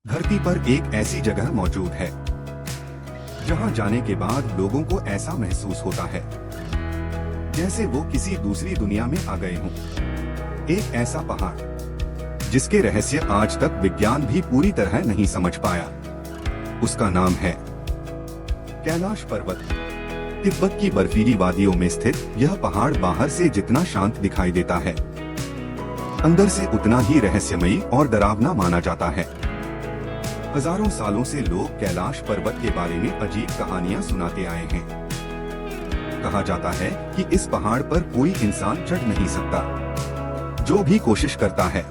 धरती पर एक ऐसी जगह मौजूद है जहां जाने के बाद लोगों को ऐसा महसूस होता है जैसे वो किसी दूसरी दुनिया में आ गए हों। एक ऐसा पहाड़ जिसके रहस्य आज तक विज्ञान भी पूरी तरह नहीं समझ पाया। उसका नाम है कैलाश पर्वत। तिब्बत की बर्फीली वादियों में स्थित यह पहाड़ बाहर से जितना शांत दिखाई देता है, अंदर से उतना ही रहस्यमयी और डरावना माना जाता है। हजारों सालों से लोग कैलाश पर्वत के बारे में अजीब कहानियां सुनाते आए हैं। कहा जाता है कि इस पहाड़ पर कोई इंसान चढ़ नहीं सकता। जो भी कोशिश करता है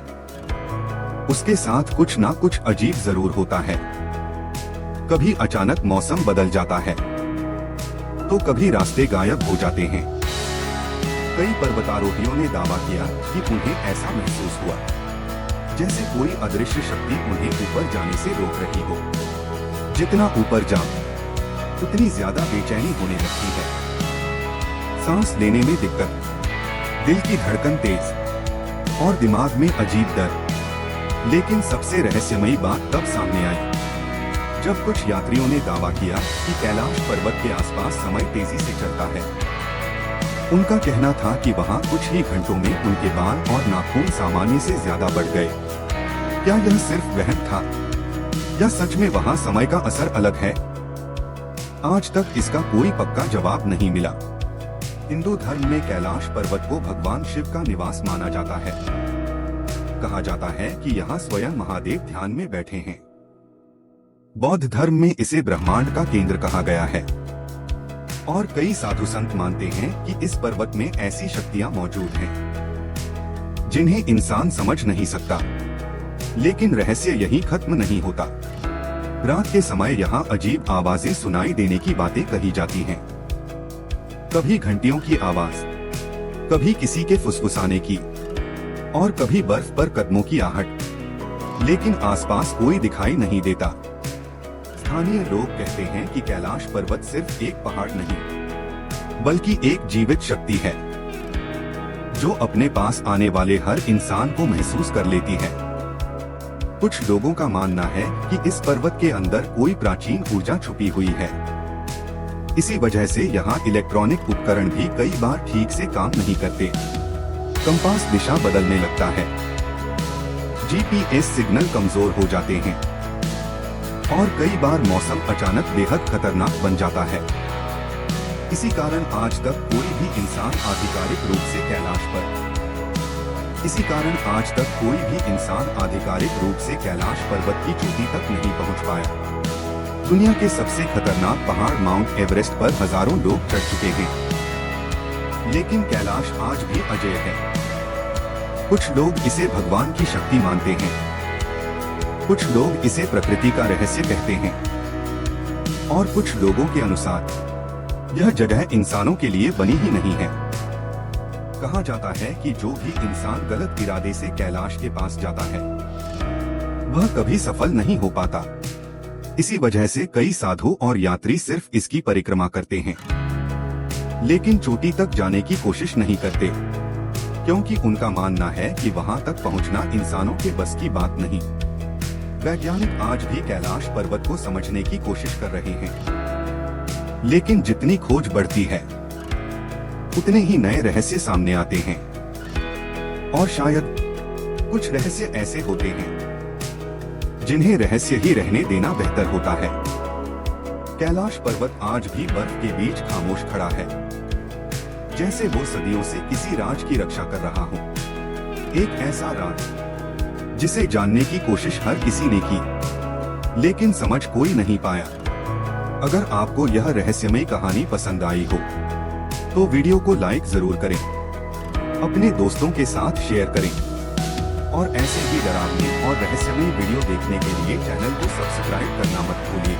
उसके साथ कुछ ना कुछ अजीब जरूर होता है। कभी अचानक मौसम बदल जाता है तो कभी रास्ते गायब हो जाते हैं। कई पर्वतारोहियों ने दावा किया कि उन्हें ऐसा महसूस हुआ जैसे कोई अदृश्य शक्ति उन्हें ऊपर जाने से रोक रही हो। जितना ऊपर जाओ उतनी ज्यादा बेचैनी होने लगती है, सांस लेने में दिक्कत, दिल की धड़कन तेज और दिमाग में अजीब डर। लेकिन सबसे रहस्यमयी बात तब सामने आई जब कुछ यात्रियों ने दावा किया कि कैलाश पर्वत के आसपास समय तेजी से चलता है। उनका कहना था कि वहां कुछ ही घंटों में उनके बाल और नाखून सामान्य से ज्यादा बढ़ गए। क्या यह सिर्फ वहम था या सच में वहां समय का असर अलग है? आज तक इसका कोई पक्का जवाब नहीं मिला। हिंदू धर्म में कैलाश पर्वत को भगवान शिव का निवास माना जाता है। कहा जाता है कि यहाँ स्वयं महादेव ध्यान में बैठे हैं। बौद्ध धर्म में इसे ब्रह्मांड का केंद्र कहा गया है और कई साधु संत मानते हैं कि इस पर्वत में ऐसी शक्तियां मौजूद हैं जिन्हें इंसान समझ नहीं सकता। लेकिन रहस्य यही खत्म नहीं होता। रात के समय यहाँ अजीब आवाजें सुनाई देने की बातें कही जाती हैं। कभी घंटियों की आवाज, कभी किसी के फुसफुसाने की और कभी बर्फ पर कदमों की आहट। लेकिन आसपास कोई दिखाई नहीं देता। स्थानीय लोग कहते हैं कि कैलाश पर्वत सिर्फ एक पहाड़ नहीं बल्कि एक जीवित शक्ति है जो अपने पास आने वाले हर इंसान को महसूस कर लेती है। कुछ लोगों का मानना है कि इस पर्वत के अंदर कोई प्राचीन ऊर्जा छुपी हुई है। इसी वजह से यहाँ इलेक्ट्रॉनिक उपकरण भी कई बार ठीक से काम नहीं करते। कंपास दिशा बदलने लगता है, जीपीएस सिग्नल कमजोर हो जाते हैं और कई बार मौसम अचानक बेहद खतरनाक बन जाता है। इसी कारण आज तक कोई भी इंसान आधिकारिक रूप से कैलाश पर्वत की चोटी तक नहीं पहुंच पाया। दुनिया के सबसे खतरनाक पहाड़ माउंट एवरेस्ट पर हजारों लोग चढ़ चुके हैं, लेकिन कैलाश आज भी अजेय है। कुछ लोग इसे भगवान की शक्ति मानते हैं, कुछ लोग इसे प्रकृति का रहस्य कहते हैं और कुछ लोगों के अनुसार यह जगह इंसानों के लिए बनी ही नहीं है। कहा जाता है कि जो भी इंसान गलत इरादे से कैलाश के पास जाता है वह कभी सफल नहीं हो पाता। इसी वजह से कई साधु और यात्री सिर्फ इसकी परिक्रमा करते हैं, लेकिन चोटी तक जाने की कोशिश नहीं करते, क्योंकि उनका मानना है कि वहां तक पहुंचना इंसानों के बस की बात नहीं। वैज्ञानिक आज भी कैलाश पर्वत को समझने की कोशिश कर रहे हैं, लेकिन जितनी खोज बढ़ती है उतने ही नए रहस्य सामने आते हैं और शायद कुछ रहस्य ऐसे होते हैं जिन्हें रहस्य ही रहने देना बेहतर होता है। कैलाश पर्वत आज भी बर्फ के बीच खामोश खड़ा है, जैसे वो सदियों से किसी राज की रक्षा कर रहा हो। एक ऐसा राज जिसे जानने की कोशिश हर किसी ने की, लेकिन समझ कोई नहीं पाया। अगर आपको यह रहस्यमय कहानी पसंद आई हो तो वीडियो को लाइक जरूर करें, अपने दोस्तों के साथ शेयर करें और ऐसे ही डरावने और रहस्यमय वीडियो देखने के लिए चैनल को सब्सक्राइब करना मत भूलिए।